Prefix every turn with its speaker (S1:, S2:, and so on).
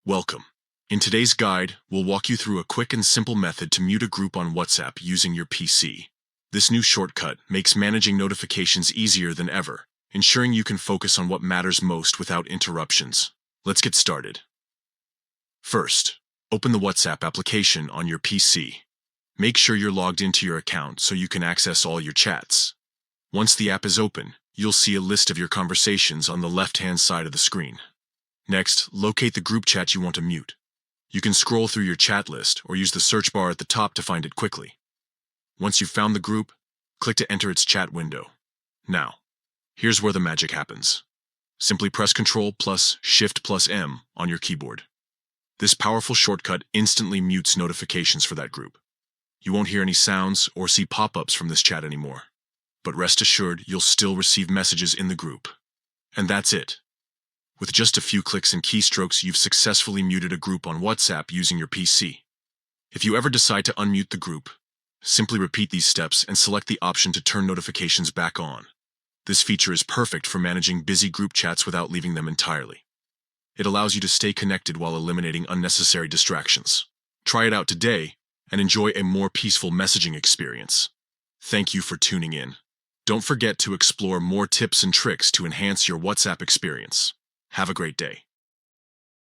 S1: Welcome. In today's guide, we'll walk you through a quick and simple method to mute a group on WhatsApp using your PC. This new shortcut makes managing notifications easier than ever, ensuring you can focus on what matters most without interruptions. Let's get started. First, open the WhatsApp application on your PC. Make sure you're logged into your account so you can access all your chats. Once the app is open, you'll see a list of your conversations on the left-hand side of the screen. Next, locate the group chat you want to mute. You can scroll through your chat list or use the search bar at the top to find it quickly. Once you've found the group, click to enter its chat window. Now, here's where the magic happens. Simply press Ctrl plus Shift plus M on your keyboard. This powerful shortcut instantly mutes notifications for that group. You won't hear any sounds or see pop-ups from this chat anymore. But rest assured, you'll still receive messages in the group. And that's it. With just a few clicks and keystrokes, you've successfully muted a group on WhatsApp using your PC. If you ever decide to unmute the group, simply repeat these steps and select the option to turn notifications back on. This feature is perfect for managing busy group chats without leaving them entirely. It allows you to stay connected while eliminating unnecessary distractions. Try it out today and enjoy a more peaceful messaging experience. Thank you for tuning in. Don't forget to explore more tips and tricks to enhance your WhatsApp experience. Have a great day.